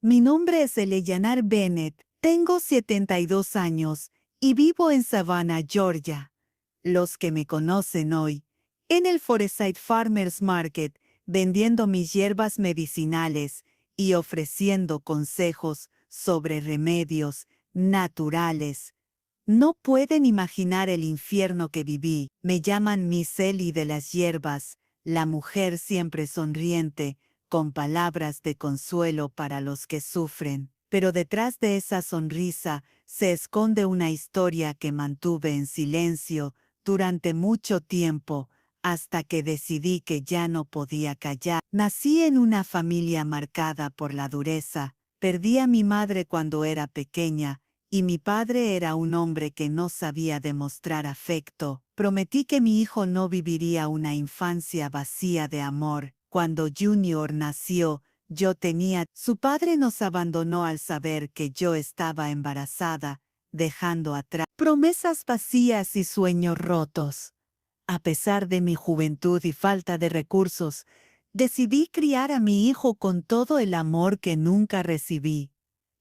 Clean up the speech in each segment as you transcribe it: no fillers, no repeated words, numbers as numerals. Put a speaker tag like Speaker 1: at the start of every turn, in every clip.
Speaker 1: Mi nombre es Eleanor Bennett, tengo 72 años y vivo en Savannah, Georgia. Los que me conocen hoy, en el Forestside Farmers Market, vendiendo mis hierbas medicinales y ofreciendo consejos sobre remedios naturales. No pueden imaginar el infierno que viví. Me llaman Miss Ellie de las hierbas, la mujer siempre sonriente, con palabras de consuelo para los que sufren. Pero detrás de esa sonrisa se esconde una historia que mantuve en silencio durante mucho tiempo, hasta que decidí que ya no podía callar. Nací en una familia marcada por la dureza. Perdí a mi madre cuando era pequeña, y mi padre era un hombre que no sabía demostrar afecto. Prometí que mi hijo no viviría una infancia vacía de amor. Cuando Junior nació, su padre nos abandonó al saber que yo estaba embarazada, dejando atrás promesas vacías y sueños rotos. A pesar de mi juventud y falta de recursos, decidí criar a mi hijo con todo el amor que nunca recibí,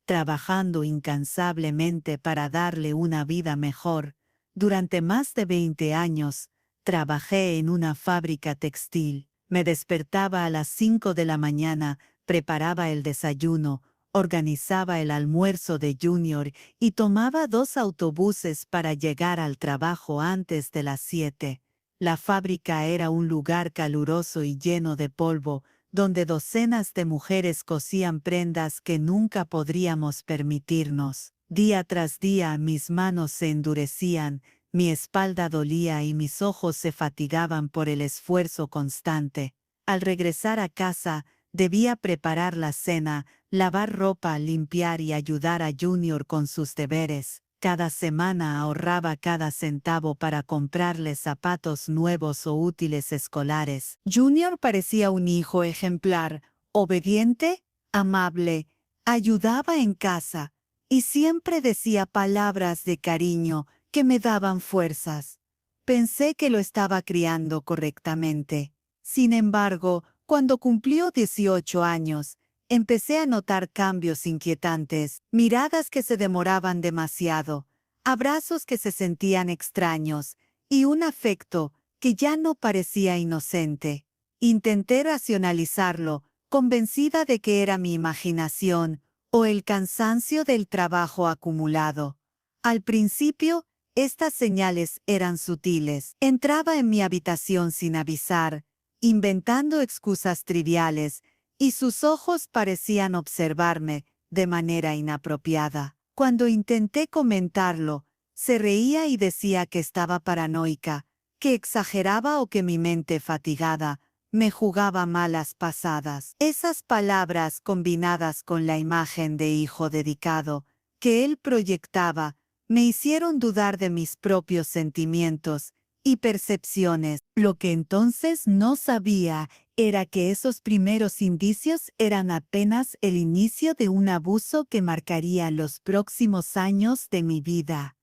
Speaker 1: trabajando incansablemente para darle una vida mejor. Durante más de 20 años, trabajé en una fábrica textil. Me despertaba a las 5 de la mañana, preparaba el desayuno, organizaba el almuerzo de Junior y tomaba 2 autobuses para llegar al trabajo antes de las 7. La fábrica era un lugar caluroso y lleno de polvo, donde docenas de mujeres cosían prendas que nunca podríamos permitirnos. Día tras día mis manos se endurecían, mi espalda dolía y mis ojos se fatigaban por el esfuerzo constante. Al regresar a casa, debía preparar la cena, lavar ropa, limpiar y ayudar a Junior con sus deberes. Cada semana ahorraba cada centavo para comprarle zapatos nuevos o útiles escolares. Junior parecía un hijo ejemplar, obediente, amable, ayudaba en casa y siempre decía palabras de cariño que me daban fuerzas. Pensé que lo estaba criando correctamente. Sin embargo, cuando cumplió 18 años, empecé a notar cambios inquietantes, miradas que se demoraban demasiado, abrazos que se sentían extraños y un afecto que ya no parecía inocente. Intenté racionalizarlo, convencida de que era mi imaginación o el cansancio del trabajo acumulado. Al principio, estas señales eran sutiles. Entraba en mi habitación sin avisar, inventando excusas triviales, y sus ojos parecían observarme de manera inapropiada. Cuando intenté comentarlo, se reía y decía que estaba paranoica, que exageraba o que mi mente fatigada me jugaba malas pasadas. Esas palabras combinadas con la imagen de hijo dedicado que él proyectaba me hicieron dudar de mis propios sentimientos y percepciones. Lo que entonces no sabía era que esos primeros indicios eran apenas el inicio de un abuso que marcaría los próximos años de mi vida.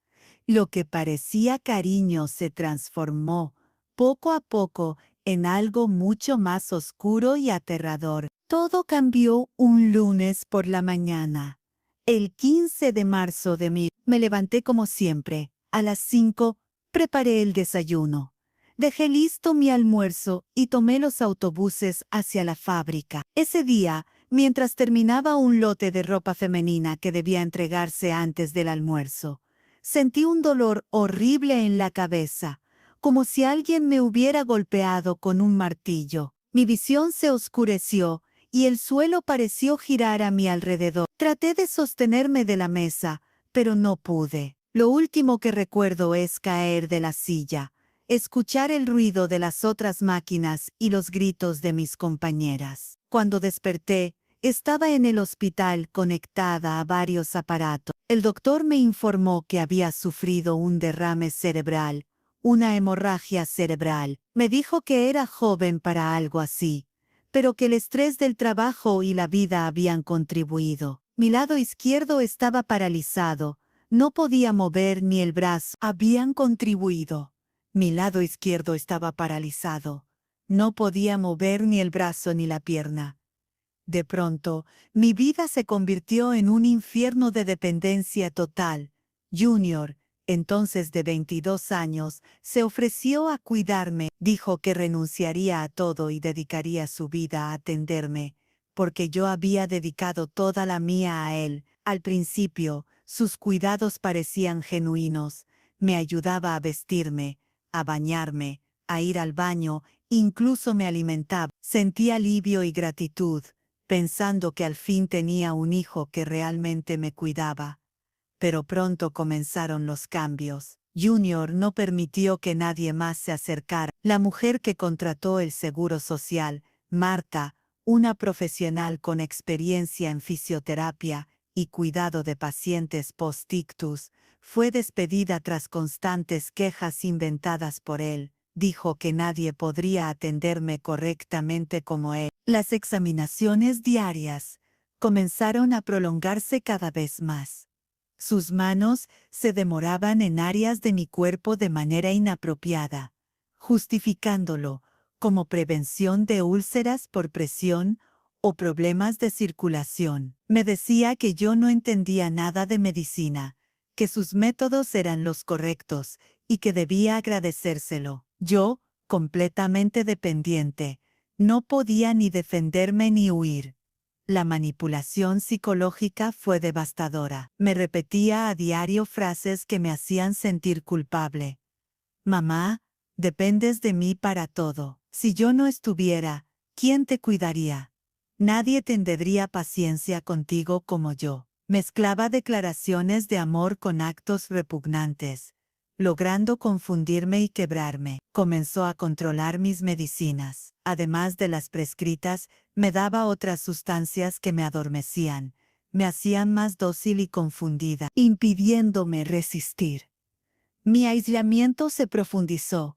Speaker 1: Lo que parecía cariño se transformó, poco a poco, en algo mucho más oscuro y aterrador. Todo cambió un lunes por la mañana. El 15 de marzo me levanté como siempre. A las 5, preparé el desayuno. Dejé listo mi almuerzo y tomé los autobuses hacia la fábrica. Ese día, mientras terminaba un lote de ropa femenina que debía entregarse antes del almuerzo, sentí un dolor horrible en la cabeza, como si alguien me hubiera golpeado con un martillo. Mi visión se oscureció y el suelo pareció girar a mi alrededor. Traté de sostenerme de la mesa, pero no pude. Lo último que recuerdo es caer de la silla, escuchar el ruido de las otras máquinas y los gritos de mis compañeras. Cuando desperté, estaba en el hospital conectada a varios aparatos. El doctor me informó que había sufrido un derrame cerebral, una hemorragia cerebral. Me dijo que era joven para algo así, pero que el estrés del trabajo y la vida habían contribuido. Mi lado izquierdo estaba paralizado, no podía mover ni el brazo. Habían contribuido. Mi lado izquierdo estaba paralizado, no podía mover ni el brazo ni la pierna. De pronto, mi vida se convirtió en un infierno de dependencia total. Junior, entonces de 22 años, se ofreció a cuidarme. Dijo que renunciaría a todo y dedicaría su vida a atenderme, porque yo había dedicado toda la mía a él. Al principio, sus cuidados parecían genuinos. Me ayudaba a vestirme, a bañarme, a ir al baño, incluso me alimentaba. Sentí alivio y gratitud, pensando que al fin tenía un hijo que realmente me cuidaba. Pero pronto comenzaron los cambios. Junior no permitió que nadie más se acercara. La mujer que contrató el seguro social, Marta, una profesional con experiencia en fisioterapia y cuidado de pacientes post-ictus, fue despedida tras constantes quejas inventadas por él. Dijo que nadie podría atenderme correctamente como él. Las examinaciones diarias comenzaron a prolongarse cada vez más. Sus manos se demoraban en áreas de mi cuerpo de manera inapropiada, justificándolo como prevención de úlceras por presión o problemas de circulación. Me decía que yo no entendía nada de medicina, que sus métodos eran los correctos y que debía agradecérselo. Yo, completamente dependiente, no podía ni defenderme ni huir. La manipulación psicológica fue devastadora. Me repetía a diario frases que me hacían sentir culpable. Mamá, dependes de mí para todo. Si yo no estuviera, ¿quién te cuidaría? Nadie tendría paciencia contigo como yo. Mezclaba declaraciones de amor con actos repugnantes, logrando confundirme y quebrarme. Comenzó a controlar mis medicinas. Además de las prescritas, me daba otras sustancias que me adormecían, me hacían más dócil y confundida, impidiéndome resistir. Mi aislamiento se profundizó.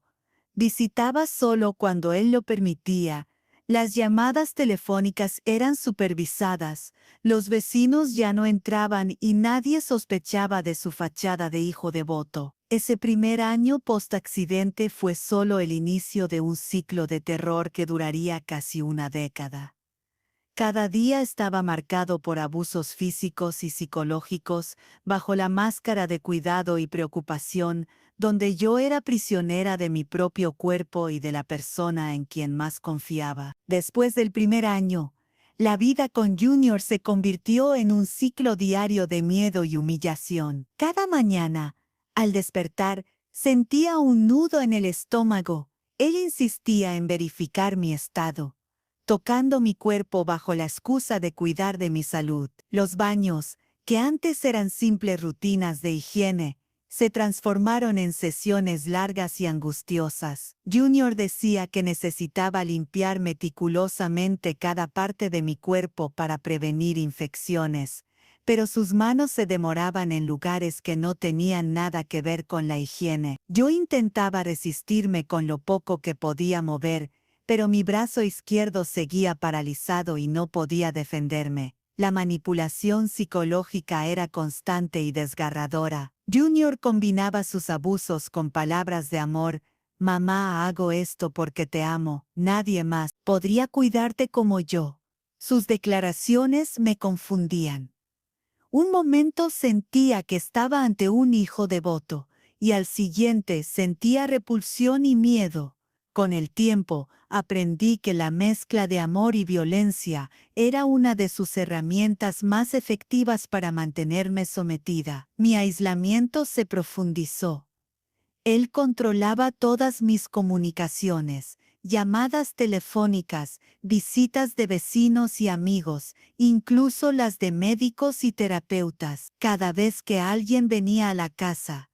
Speaker 1: Visitaba solo cuando él lo permitía. Las llamadas telefónicas eran supervisadas. Los vecinos ya no entraban y nadie sospechaba de su fachada de hijo devoto. Ese primer año post-accidente fue solo el inicio de un ciclo de terror que duraría casi una década. Cada día estaba marcado por abusos físicos y psicológicos, bajo la máscara de cuidado y preocupación, donde yo era prisionera de mi propio cuerpo y de la persona en quien más confiaba. Después del primer año, la vida con Junior se convirtió en un ciclo diario de miedo y humillación. Cada mañana, al despertar, sentía un nudo en el estómago. Él insistía en verificar mi estado, tocando mi cuerpo bajo la excusa de cuidar de mi salud. Los baños, que antes eran simples rutinas de higiene, se transformaron en sesiones largas y angustiosas. Junior decía que necesitaba limpiar meticulosamente cada parte de mi cuerpo para prevenir infecciones, pero sus manos se demoraban en lugares que no tenían nada que ver con la higiene. Yo intentaba resistirme con lo poco que podía mover, pero mi brazo izquierdo seguía paralizado y no podía defenderme. La manipulación psicológica era constante y desgarradora. Junior combinaba sus abusos con palabras de amor. Mamá, hago esto porque te amo. Nadie más podría cuidarte como yo. Sus declaraciones me confundían. Un momento sentía que estaba ante un hijo devoto, y al siguiente sentía repulsión y miedo. Con el tiempo, aprendí que la mezcla de amor y violencia era una de sus herramientas más efectivas para mantenerme sometida. Mi aislamiento se profundizó. Él controlaba todas mis comunicaciones, llamadas telefónicas, visitas de vecinos y amigos, incluso las de médicos y terapeutas. Cada vez que alguien venía a la casa,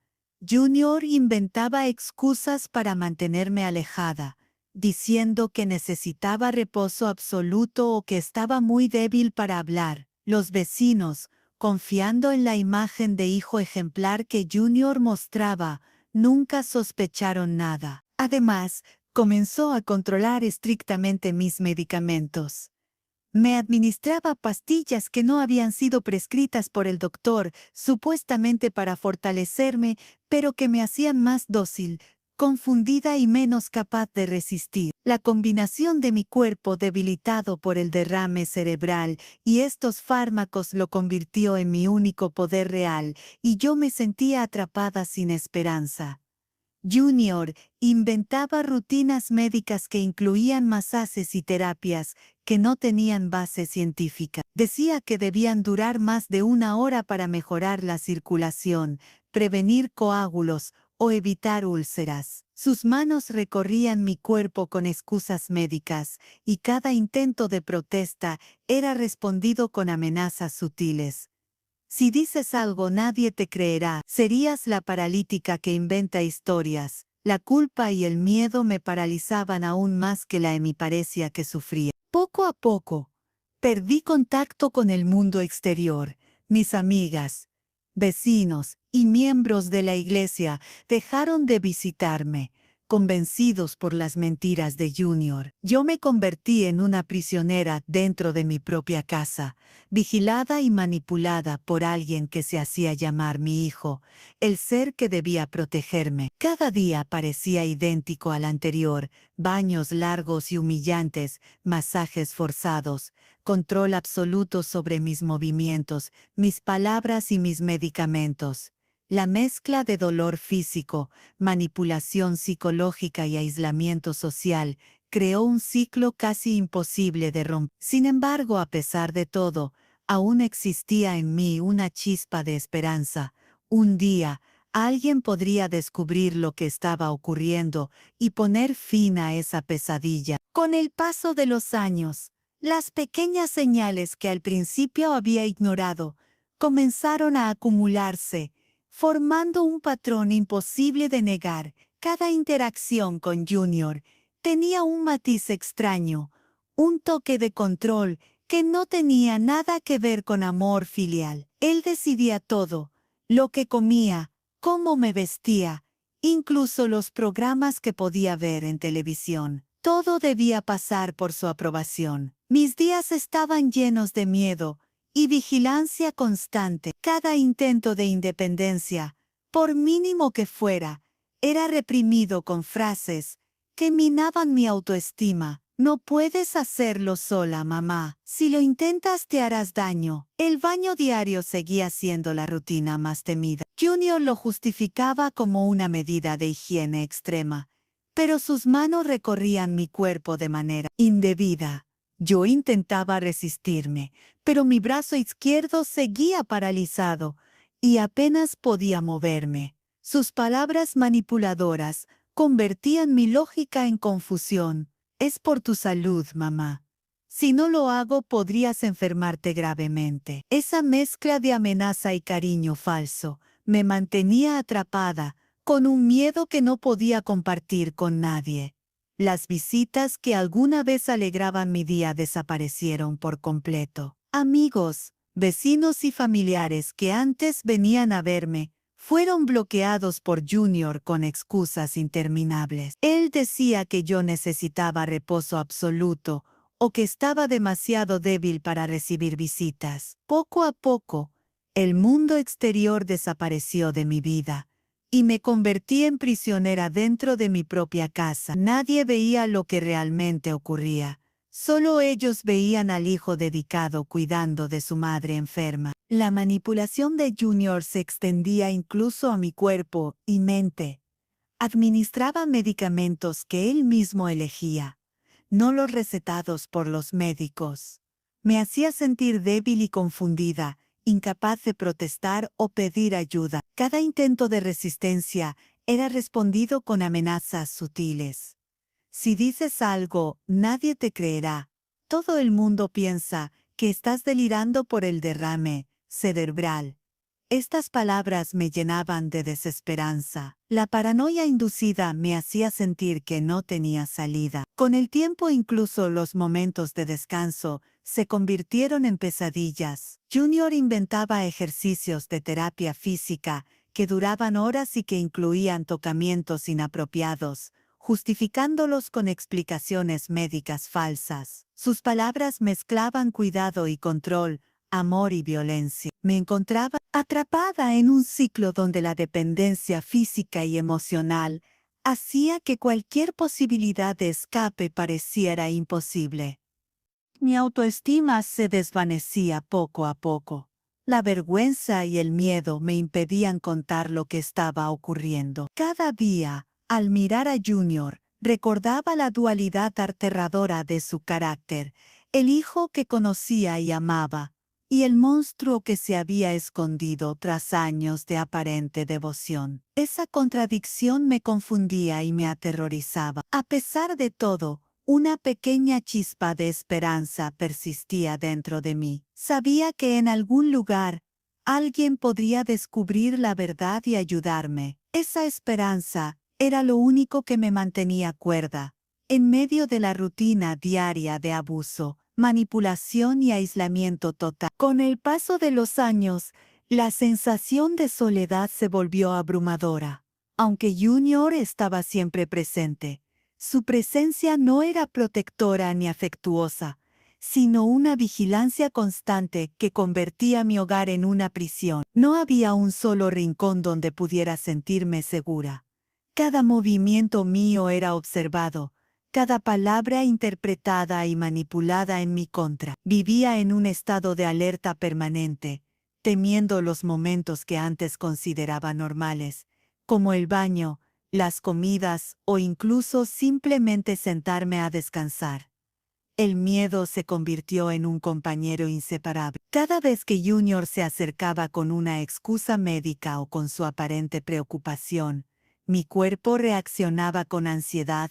Speaker 1: Junior inventaba excusas para mantenerme alejada, diciendo que necesitaba reposo absoluto o que estaba muy débil para hablar. Los vecinos, confiando en la imagen de hijo ejemplar que Junior mostraba, nunca sospecharon nada. Además, comenzó a controlar estrictamente mis medicamentos. Me administraba pastillas que no habían sido prescritas por el doctor, supuestamente para fortalecerme, pero que me hacían más dócil, confundida y menos capaz de resistir. La combinación de mi cuerpo debilitado por el derrame cerebral y estos fármacos lo convirtió en mi único poder real, y yo me sentía atrapada sin esperanza. Junior inventaba rutinas médicas que incluían masajes y terapias que no tenían base científica. Decía que debían durar más de 1 hora para mejorar la circulación, prevenir coágulos o evitar úlceras. Sus manos recorrían mi cuerpo con excusas médicas, y cada intento de protesta era respondido con amenazas sutiles. Si dices algo nadie te creerá, serías la paralítica que inventa historias. La culpa y el miedo me paralizaban aún más que la hemiparesia que sufría. Poco a poco, perdí contacto con el mundo exterior. Mis amigas, vecinos y miembros de la iglesia dejaron de visitarme, convencidos por las mentiras de Junior. Yo me convertí en una prisionera dentro de mi propia casa, vigilada y manipulada por alguien que se hacía llamar mi hijo, el ser que debía protegerme. Cada día parecía idéntico al anterior: baños largos y humillantes, masajes forzados, control absoluto sobre mis movimientos, mis palabras y mis medicamentos. La mezcla de dolor físico, manipulación psicológica y aislamiento social creó un ciclo casi imposible de romper. Sin embargo, a pesar de todo, aún existía en mí una chispa de esperanza. Un día, alguien podría descubrir lo que estaba ocurriendo y poner fin a esa pesadilla. Con el paso de los años, las pequeñas señales que al principio había ignorado comenzaron a acumularse, formando un patrón imposible de negar. Cada interacción con Junior tenía un matiz extraño, un toque de control que no tenía nada que ver con amor filial. Él decidía todo: lo que comía, cómo me vestía, incluso los programas que podía ver en televisión. Todo debía pasar por su aprobación. Mis días estaban llenos de miedo y vigilancia constante. Cada intento de independencia, por mínimo que fuera, era reprimido con frases que minaban mi autoestima. No puedes hacerlo sola, mamá. Si lo intentas te harás daño. El baño diario seguía siendo la rutina más temida. Junior lo justificaba como una medida de higiene extrema, pero sus manos recorrían mi cuerpo de manera indebida. Yo intentaba resistirme, pero mi brazo izquierdo seguía paralizado y apenas podía moverme. Sus palabras manipuladoras convertían mi lógica en confusión. Es por tu salud, mamá. Si no lo hago, podrías enfermarte gravemente. Esa mezcla de amenaza y cariño falso me mantenía atrapada, con un miedo que no podía compartir con nadie. Las visitas que alguna vez alegraban mi día desaparecieron por completo. Amigos, vecinos y familiares que antes venían a verme fueron bloqueados por Junior con excusas interminables. Él decía que yo necesitaba reposo absoluto o que estaba demasiado débil para recibir visitas. Poco a poco, el mundo exterior desapareció de mi vida y me convertí en prisionera dentro de mi propia casa. Nadie veía lo que realmente ocurría. Solo ellos veían al hijo dedicado cuidando de su madre enferma. La manipulación de Junior se extendía incluso a mi cuerpo y mente. Administraba medicamentos que él mismo elegía, no los recetados por los médicos. Me hacía sentir débil y confundida, incapaz de protestar o pedir ayuda. Cada intento de resistencia era respondido con amenazas sutiles. Si dices algo, nadie te creerá. Todo el mundo piensa que estás delirando por el derrame cerebral. Estas palabras me llenaban de desesperanza. La paranoia inducida me hacía sentir que no tenía salida. Con el tiempo, incluso los momentos de descanso se convirtieron en pesadillas. Junior inventaba ejercicios de terapia física que duraban horas y que incluían tocamientos inapropiados, justificándolos con explicaciones médicas falsas. Sus palabras mezclaban cuidado y control, amor y violencia. Me encontraba atrapada en un ciclo donde la dependencia física y emocional hacía que cualquier posibilidad de escape pareciera imposible. Mi autoestima se desvanecía poco a poco. La vergüenza y el miedo me impedían contar lo que estaba ocurriendo. Cada día, al mirar a Junior, recordaba la dualidad aterradora de su carácter, el hijo que conocía y amaba, y el monstruo que se había escondido tras años de aparente devoción. Esa contradicción me confundía y me aterrorizaba. A pesar de todo, una pequeña chispa de esperanza persistía dentro de mí. Sabía que en algún lugar alguien podría descubrir la verdad y ayudarme. Esa esperanza era lo único que me mantenía cuerda, en medio de la rutina diaria de abuso, manipulación y aislamiento total. Con el paso de los años, la sensación de soledad se volvió abrumadora. Aunque Junior estaba siempre presente, su presencia no era protectora ni afectuosa, sino una vigilancia constante que convertía mi hogar en una prisión. No había un solo rincón donde pudiera sentirme segura. Cada movimiento mío era observado, cada palabra interpretada y manipulada en mi contra. Vivía en un estado de alerta permanente, temiendo los momentos que antes consideraba normales, como el baño, las comidas o incluso simplemente sentarme a descansar. El miedo se convirtió en un compañero inseparable. Cada vez que Junior se acercaba con una excusa médica o con su aparente preocupación, mi cuerpo reaccionaba con ansiedad,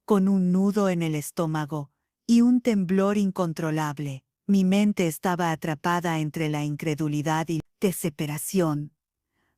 Speaker 1: con un nudo en el estómago y un temblor incontrolable. Mi mente estaba atrapada entre la incredulidad y desesperación.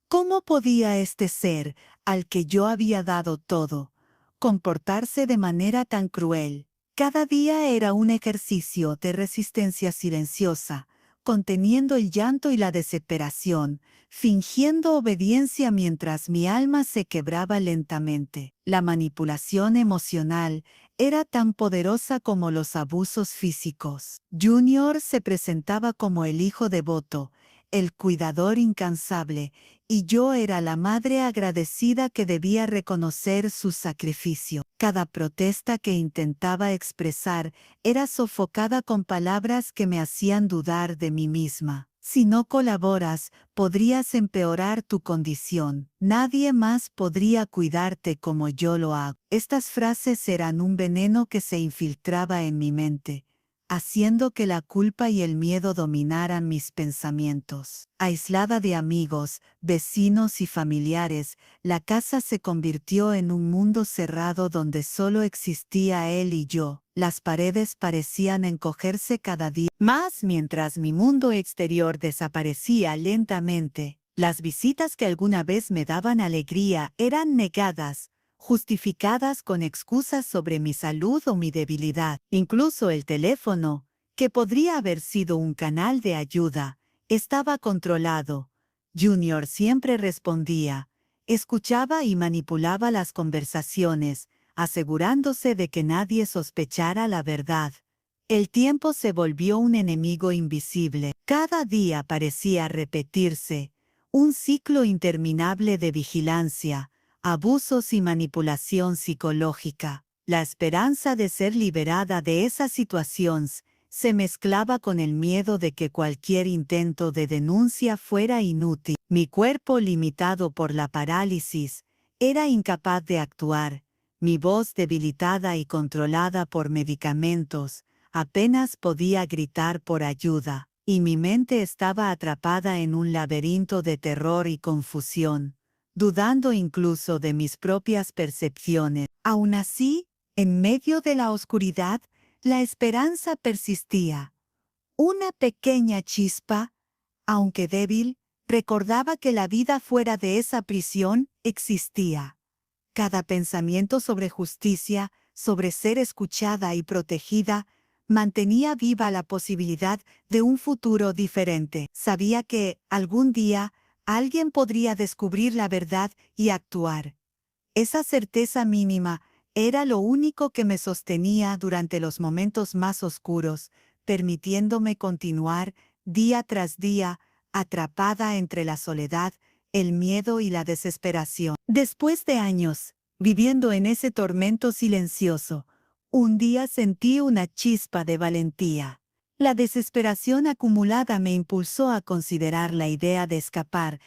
Speaker 1: ¿Cómo podía este ser, al que yo había dado todo, comportarse de manera tan cruel? Cada día era un ejercicio de resistencia silenciosa, conteniendo el llanto y la desesperación, fingiendo obediencia mientras mi alma se quebraba lentamente. La manipulación emocional era tan poderosa como los abusos físicos. Junior se presentaba como el hijo devoto, el cuidador incansable, y yo era la madre agradecida que debía reconocer su sacrificio. Cada protesta que intentaba expresar era sofocada con palabras que me hacían dudar de mí misma. Si no colaboras, podrías empeorar tu condición. Nadie más podría cuidarte como yo lo hago. Estas frases eran un veneno que se infiltraba en mi mente, haciendo que la culpa y el miedo dominaran mis pensamientos. Aislada de amigos, vecinos y familiares, la casa se convirtió en un mundo cerrado donde solo existía él y yo. Las paredes parecían encogerse cada día más mientras mi mundo exterior desaparecía lentamente. Las visitas que alguna vez me daban alegría eran negadas, justificadas con excusas sobre mi salud o mi debilidad. Incluso el teléfono, que podría haber sido un canal de ayuda, estaba controlado. Junior siempre respondía, escuchaba y manipulaba las conversaciones, asegurándose de que nadie sospechara la verdad. El tiempo se volvió un enemigo invisible. Cada día parecía repetirse, un ciclo interminable de vigilancia, abusos y manipulación psicológica. La esperanza de ser liberada de esas situaciones se mezclaba con el miedo de que cualquier intento de denuncia fuera inútil. Mi cuerpo, limitado por la parálisis, era incapaz de actuar. Mi voz, debilitada y controlada por medicamentos, apenas podía gritar por ayuda, y mi mente estaba atrapada en un laberinto de terror y confusión, dudando incluso de mis propias percepciones. Aún así, en medio de la oscuridad, la esperanza persistía. Una pequeña chispa, aunque débil, recordaba que la vida fuera de esa prisión existía. Cada pensamiento sobre justicia, sobre ser escuchada y protegida, mantenía viva la posibilidad de un futuro diferente. Sabía que, algún día, alguien podría descubrir la verdad y actuar. Esa certeza mínima era lo único que me sostenía durante los momentos más oscuros, permitiéndome continuar, día tras día, atrapada entre la soledad, el miedo y la desesperación. Después de años, Viviendo en ese tormento silencioso, un día sentí una chispa de valentía. La desesperación acumulada me impulsó a considerar la idea de escapar,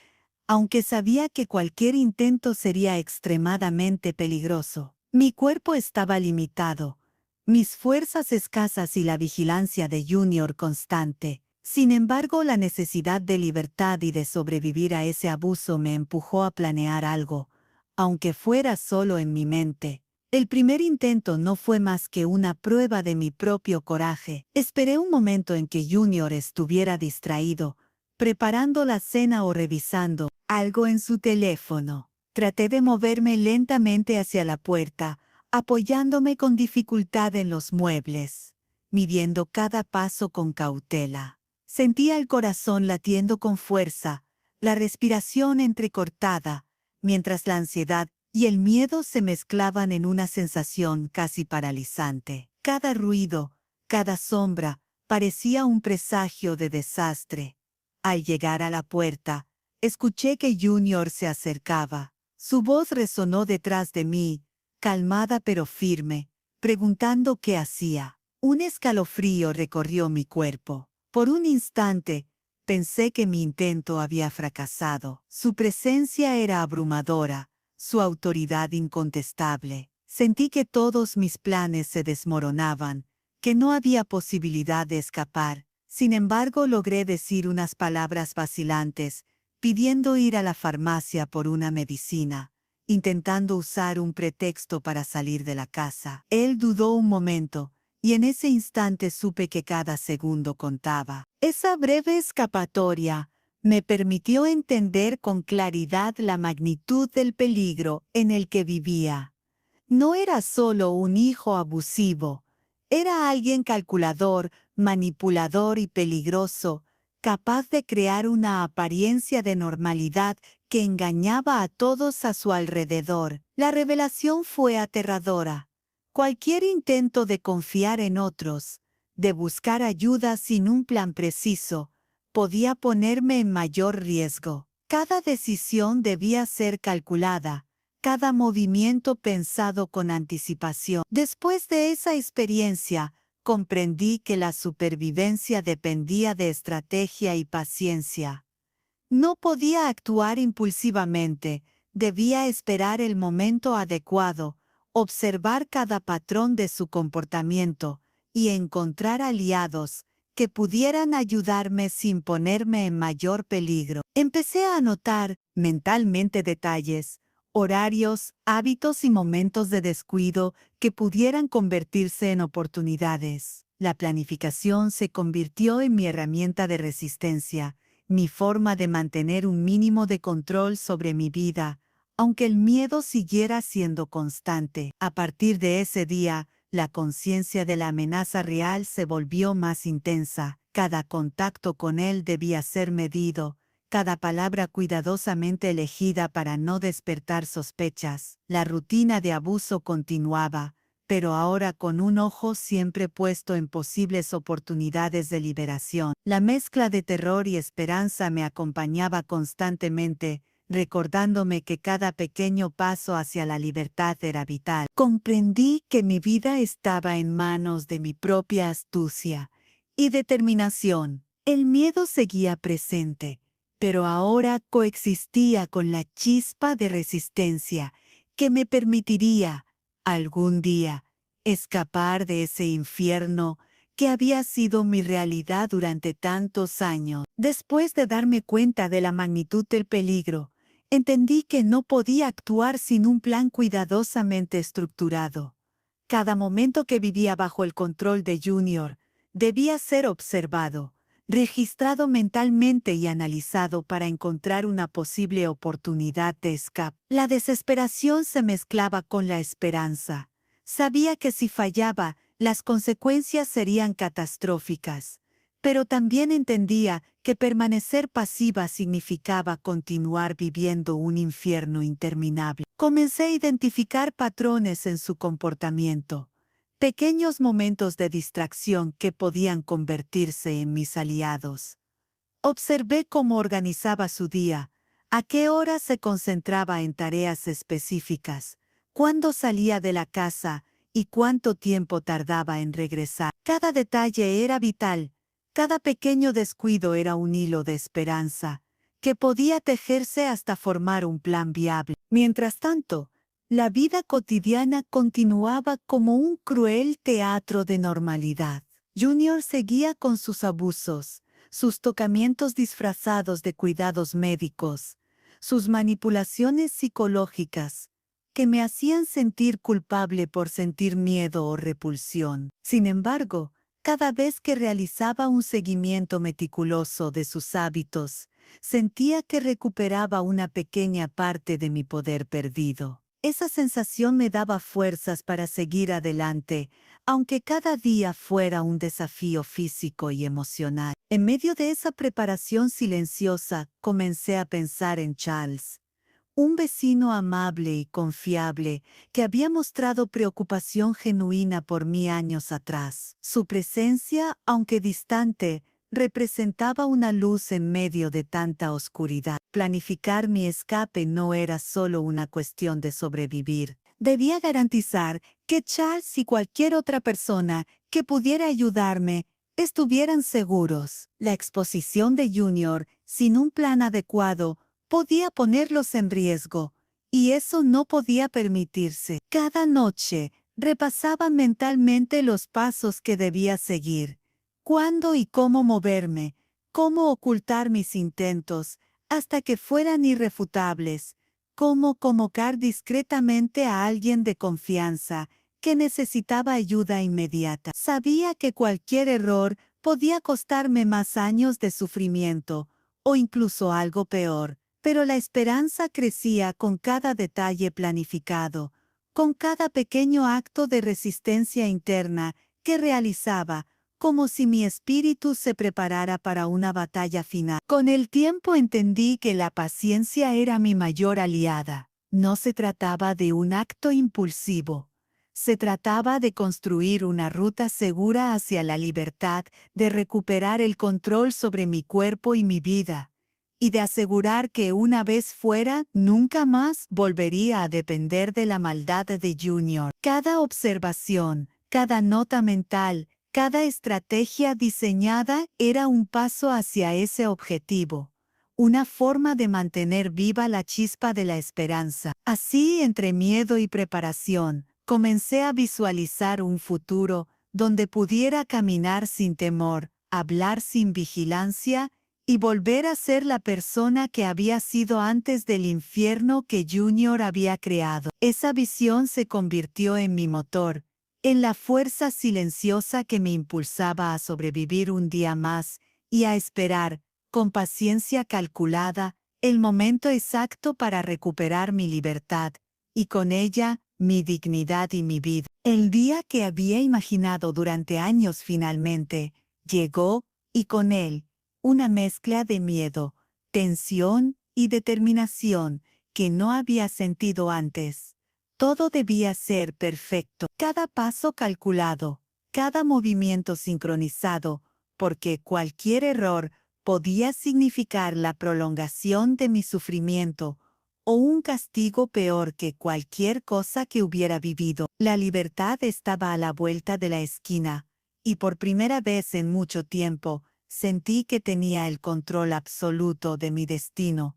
Speaker 1: aunque sabía que cualquier intento sería extremadamente peligroso. Mi cuerpo estaba limitado, mis fuerzas escasas y la vigilancia de Junior constante. Sin embargo, la necesidad de libertad y de sobrevivir a ese abuso me empujó a planear algo, aunque fuera solo en mi mente. El primer intento no fue más que una prueba de mi propio coraje. Esperé un momento en que Junior estuviera distraído, preparando la cena o revisando algo en su teléfono. Traté de moverme lentamente hacia la puerta, apoyándome con dificultad en los muebles, midiendo cada paso con cautela. Sentía el corazón latiendo con fuerza, la respiración entrecortada, mientras la ansiedad y el miedo se mezclaban en una sensación casi paralizante. Cada ruido, cada sombra, parecía un presagio de desastre. Al llegar a la puerta, escuché que Junior se acercaba. Su voz resonó detrás de mí, calmada pero firme, preguntando qué hacía. Un escalofrío recorrió mi cuerpo. Por un instante, pensé que mi intento había fracasado. Su presencia era abrumadora, su autoridad incontestable. Sentí que todos mis planes se desmoronaban, que no había posibilidad de escapar. Sin embargo, logré decir unas palabras vacilantes, pidiendo ir a la farmacia por una medicina, intentando usar un pretexto para salir de la casa. Él dudó un momento, y en ese instante supe que cada segundo contaba. Esa breve escapatoria me permitió entender con claridad la magnitud del peligro en el que vivía. No era solo un hijo abusivo, era alguien calculador, manipulador y peligroso, capaz de crear una apariencia de normalidad que engañaba a todos a su alrededor. La revelación fue aterradora. Cualquier intento de confiar en otros, de buscar ayuda sin un plan preciso, podía ponerme en mayor riesgo. Cada decisión debía ser calculada, cada movimiento pensado con anticipación. Después de esa experiencia, comprendí que la supervivencia dependía de estrategia y paciencia. No podía actuar impulsivamente, debía esperar el momento adecuado, observar cada patrón de su comportamiento y encontrar aliados que pudieran ayudarme sin ponerme en mayor peligro. Empecé a anotar mentalmente detalles, horarios, hábitos y momentos de descuido que pudieran convertirse en oportunidades. La planificación se convirtió en mi herramienta de resistencia, mi forma de mantener un mínimo de control sobre mi vida, aunque el miedo siguiera siendo constante. A partir de ese día, la conciencia de la amenaza real se volvió más intensa. Cada contacto con él debía ser medido, cada palabra cuidadosamente elegida para no despertar sospechas. La rutina de abuso continuaba, pero ahora con un ojo siempre puesto en posibles oportunidades de liberación. La mezcla de terror y esperanza me acompañaba constantemente, recordándome que cada pequeño paso hacia la libertad era vital. Comprendí que mi vida estaba en manos de mi propia astucia y determinación. El miedo seguía presente, pero ahora coexistía con la chispa de resistencia que me permitiría, algún día, escapar de ese infierno que había sido mi realidad durante tantos años. Después de darme cuenta de la magnitud del peligro, entendí que no podía actuar sin un plan cuidadosamente estructurado. Cada momento que vivía bajo el control de Junior debía ser observado, registrado mentalmente y analizado para encontrar una posible oportunidad de escape. La desesperación se mezclaba con la esperanza. Sabía que si fallaba, las consecuencias serían catastróficas, pero también entendía que permanecer pasiva significaba continuar viviendo un infierno interminable. Comencé a identificar patrones en su comportamiento, pequeños momentos de distracción que podían convertirse en mis aliados. Observé cómo organizaba su día, a qué hora se concentraba en tareas específicas, cuándo salía de la casa y cuánto tiempo tardaba en regresar. Cada detalle era vital, cada pequeño descuido era un hilo de esperanza, que podía tejerse hasta formar un plan viable. Mientras tanto, la vida cotidiana continuaba como un cruel teatro de normalidad. Junior seguía con sus abusos, sus tocamientos disfrazados de cuidados médicos, sus manipulaciones psicológicas, que me hacían sentir culpable por sentir miedo o repulsión. Sin embargo, cada vez que realizaba un seguimiento meticuloso de sus hábitos, sentía que recuperaba una pequeña parte de mi poder perdido. Esa sensación me daba fuerzas para seguir adelante, aunque cada día fuera un desafío físico y emocional. En medio de esa preparación silenciosa, comencé a pensar en Charles, un vecino amable y confiable que había mostrado preocupación genuina por mí años atrás. Su presencia, aunque distante, representaba una luz en medio de tanta oscuridad. Planificar mi escape no era solo una cuestión de sobrevivir. Debía garantizar que Charles y cualquier otra persona que pudiera ayudarme estuvieran seguros. La exposición de Junior, sin un plan adecuado, podía ponerlos en riesgo, y eso no podía permitirse. Cada noche repasaba mentalmente los pasos que debía seguir, cuándo y cómo moverme, cómo ocultar mis intentos, hasta que fueran irrefutables, cómo convocar discretamente a alguien de confianza que necesitaba ayuda inmediata. Sabía que cualquier error podía costarme más años de sufrimiento, o incluso algo peor. Pero la esperanza crecía con cada detalle planificado, con cada pequeño acto de resistencia interna que realizaba, como si mi espíritu se preparara para una batalla final. Con el tiempo entendí que la paciencia era mi mayor aliada. No se trataba de un acto impulsivo. Se trataba de construir una ruta segura hacia la libertad, de recuperar el control sobre mi cuerpo y mi vida, y de asegurar que una vez fuera, nunca más volvería a depender de la maldad de Junior. Cada observación, cada nota mental, cada estrategia diseñada era un paso hacia ese objetivo, una forma de mantener viva la chispa de la esperanza. Así, entre miedo y preparación, comencé a visualizar un futuro donde pudiera caminar sin temor, hablar sin vigilancia y volver a ser la persona que había sido antes del infierno que Junior había creado. Esa visión se convirtió en mi motor, en la fuerza silenciosa que me impulsaba a sobrevivir un día más y a esperar, con paciencia calculada, el momento exacto para recuperar mi libertad, y con ella, mi dignidad y mi vida. El día que había imaginado durante años finalmente llegó, y con él, una mezcla de miedo, tensión y determinación que no había sentido antes. Todo debía ser perfecto, cada paso calculado, cada movimiento sincronizado, porque cualquier error podía significar la prolongación de mi sufrimiento o un castigo peor que cualquier cosa que hubiera vivido. La libertad estaba a la vuelta de la esquina, y por primera vez en mucho tiempo, sentí que tenía el control absoluto de mi destino.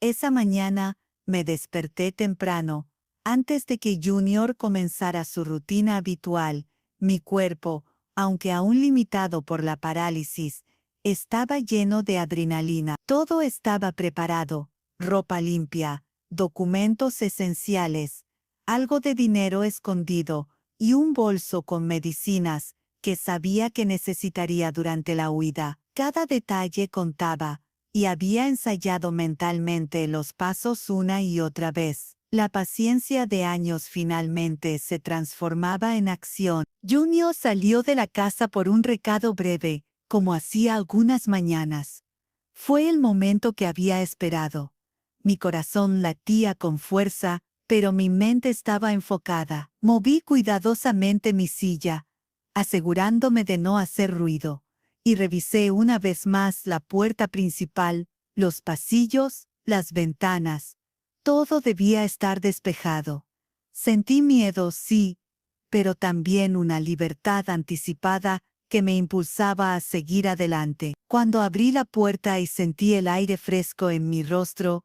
Speaker 1: Esa mañana me desperté temprano, antes de que Junior comenzara su rutina habitual. Mi cuerpo, aunque aún limitado por la parálisis, estaba lleno de adrenalina. Todo estaba preparado, ropa limpia, documentos esenciales, algo de dinero escondido y un bolso con medicinas que sabía que necesitaría durante la huida. Cada detalle contaba, y había ensayado mentalmente los pasos una y otra vez. La paciencia de años finalmente se transformaba en acción. Junior salió de la casa por un recado breve, como hacía algunas mañanas. Fue el momento que había esperado. Mi corazón latía con fuerza, pero mi mente estaba enfocada. Moví cuidadosamente mi silla, asegurándome de no hacer ruido, y revisé una vez más la puerta principal, los pasillos, las ventanas. Todo debía estar despejado. Sentí miedo, sí, pero también una libertad anticipada que me impulsaba a seguir adelante. Cuando abrí la puerta y sentí el aire fresco en mi rostro,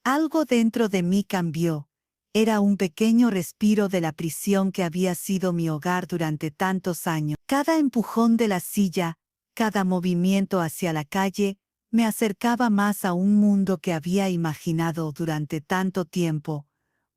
Speaker 1: algo dentro de mí cambió. Era un pequeño respiro de la prisión que había sido mi hogar durante tantos años. Cada empujón de la silla, cada movimiento hacia la calle, me acercaba más a un mundo que había imaginado durante tanto tiempo.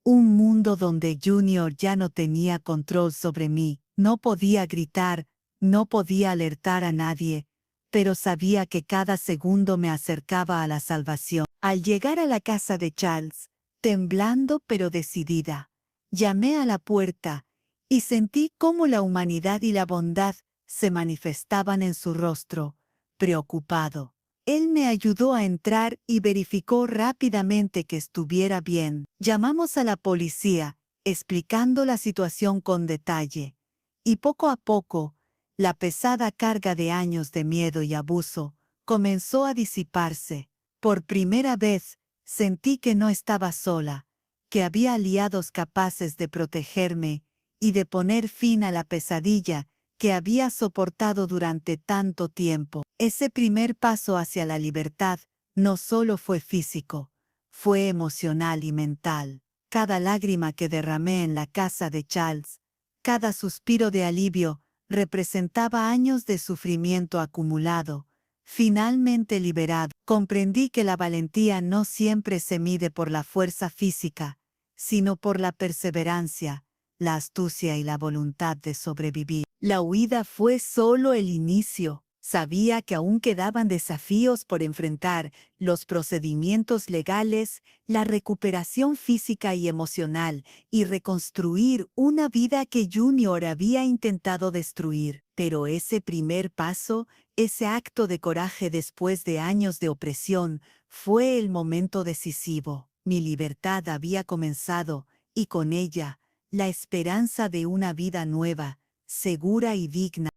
Speaker 1: Un mundo donde Junior ya no tenía control sobre mí. No podía gritar, no podía alertar a nadie, pero sabía que cada segundo me acercaba a la salvación. Al llegar a la casa de Charles, temblando pero decidida, llamé a la puerta y sentí cómo la humanidad y la bondad se manifestaban en su rostro, preocupado. Él me ayudó a entrar y verificó rápidamente que estuviera bien. Llamamos a la policía, explicando la situación con detalle. Y poco a poco, la pesada carga de años de miedo y abuso comenzó a disiparse. Por primera vez, sentí que no estaba sola, que había aliados capaces de protegerme y de poner fin a la pesadilla que había soportado durante tanto tiempo. Ese primer paso hacia la libertad no solo fue físico, fue emocional y mental. Cada lágrima que derramé en la casa de Charles, cada suspiro de alivio, representaba años de sufrimiento acumulado. Finalmente liberado, comprendí que la valentía no siempre se mide por la fuerza física, sino por la perseverancia, la astucia y la voluntad de sobrevivir. La huida fue solo el inicio. Sabía que aún quedaban desafíos por enfrentar: los procedimientos legales, la recuperación física y emocional, y reconstruir una vida que Junior había intentado destruir. Pero ese primer paso, ese acto de coraje después de años de opresión, fue el momento decisivo. Mi libertad había comenzado, y con ella, la esperanza de una vida nueva, segura y digna.